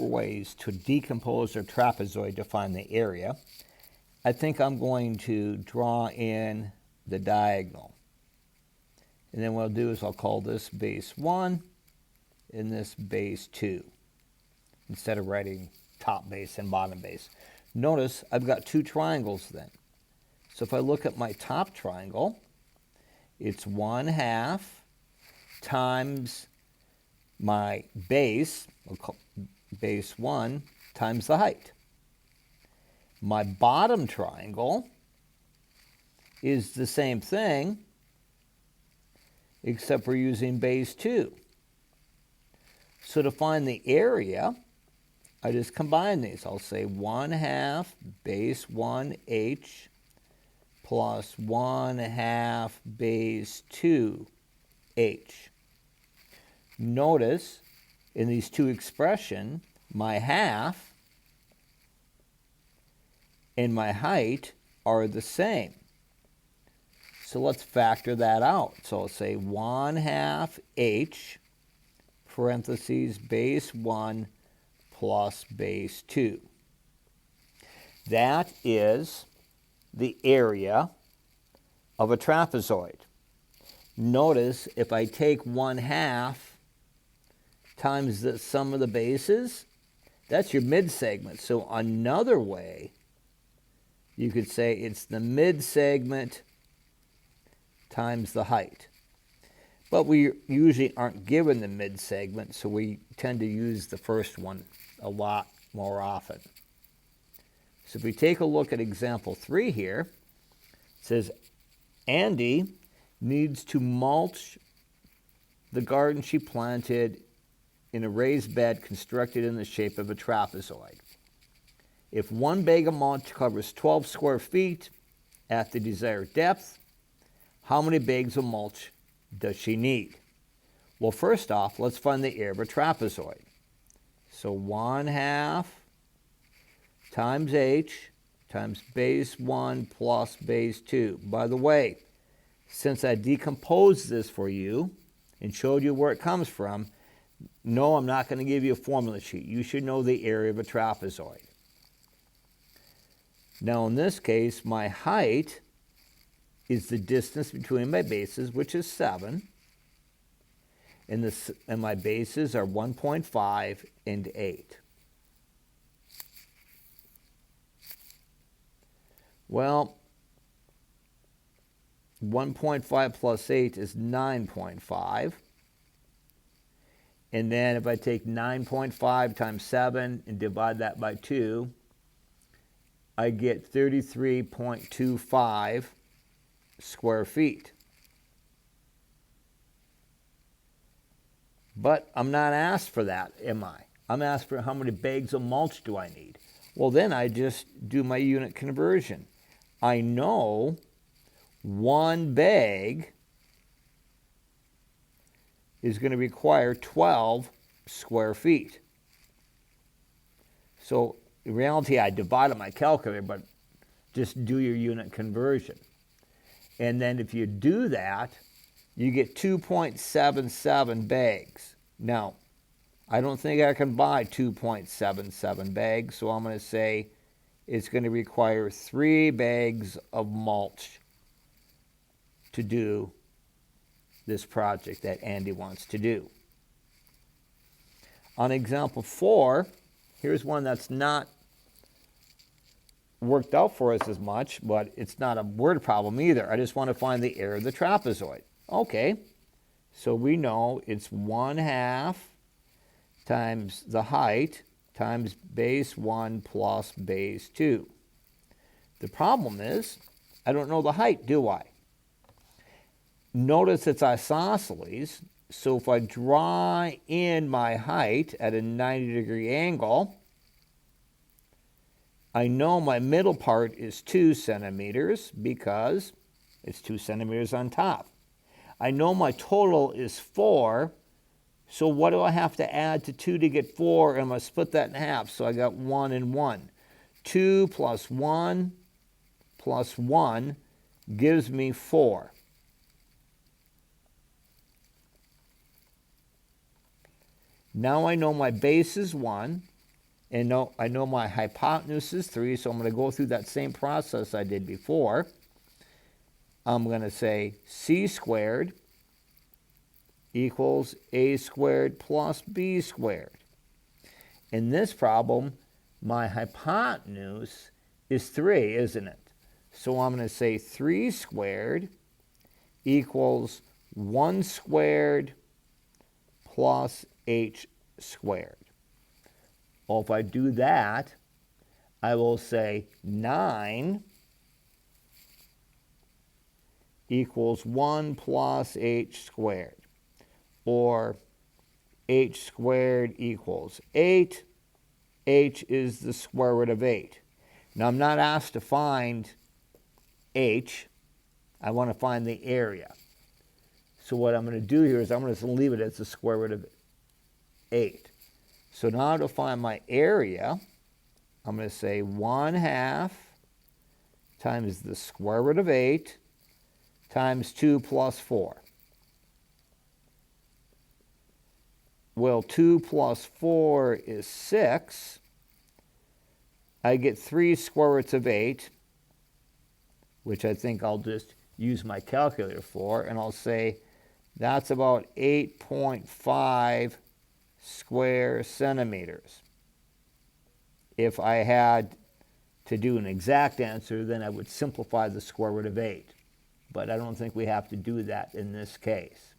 ways to decompose a trapezoid to find the area. I think I'm going to draw in the diagonal. And then what I'll do is I'll call this base 1 and this base 2 instead of writing top base and bottom base. Notice I've got two triangles then. So if I look at my top triangle, it's 1/2 times my base, we'll call base 1, times the height. My bottom triangle is the same thing, except we're using base 2. So to find the area, I just combine these. I'll say 1/2 base 1h plus 1/2 base 2h. Notice in these two expressions, my half and my height are the same. So let's factor that out. So I'll say 1/2 h parentheses base 1 plus base 2. That is the area of a trapezoid. Notice if I take 1/2 times the sum of the bases, that's your mid-segment. So another way, you could say it's the mid-segment times the height. But we usually aren't given the mid-segment, so we tend to use the first one a lot more often. So if we take a look at example 3 here, it says Andy needs to mulch the garden she planted in a raised bed constructed in the shape of a trapezoid. If one bag of mulch covers 12 square feet at the desired depth, how many bags of mulch does she need? Well, first off, let's find the area of a trapezoid. So 1/2 times h times base 1 plus base 2. By the way, since I decomposed this for you and showed you where it comes from, no, I'm not going to give you a formula sheet. You should know the area of a trapezoid. Now in this case, my height is the distance between my bases, which is 7. And my bases are 1.5 and 8. Well, 1.5 plus 8 is 9.5. And then if I take 9.5 times 7 and divide that by 2, I get 33.25 square feet. But I'm not asked for that, am I? I'm asked for how many bags of mulch do I need. Well, then I just do my unit conversion. I know one bag is going to require 12 square feet. So in reality, I divided my calculator, but just do your unit conversion. And then if you do that, you get 2.77 bags. Now, I don't think I can buy 2.77 bags, so I'm going to say it's going to require 3 bags of mulch to do this project that Andy wants to do. On example 4, here's one that's not worked out for us as much, but it's not a word problem either. I just want to find the area of the trapezoid. Okay, so we know it's 1/2 times the height times base 1 plus base 2. The problem is, I don't know the height, do I? Notice it's isosceles, so if I draw in my height at a 90-degree angle, I know my middle part is 2 centimeters because it's 2 centimeters on top. I know my total is 4, so what do I have to add to 2 to get 4? And I'm going to split that in half, so I got 1 and 1. 2 plus 1 plus 1 gives me 4. Now I know my base is 1, And I know my hypotenuse is 3, so I'm going to go through that same process I did before. I'm going to say c squared equals a squared plus b squared. In this problem, my hypotenuse is 3, isn't it? So I'm going to say 3 squared equals 1 squared plus h squared. Well, if I do that, I will say 9 equals 1 plus h squared, or h squared equals 8. H is the square root of 8. Now, I'm not asked to find h. I want to find the area. So what I'm going to do here is I'm going to leave it as the square root of 8. So now to find my area, I'm going to say 1/2 times the square root of 8 times 2 plus 4. Well, 2 plus 4 is 6. I get 3 square roots of 8, which I think I'll just use my calculator for, and I'll say that's about 8.5 square centimeters. If I had to do an exact answer, then I would simplify the square root of 8. But I don't think we have to do that in this case.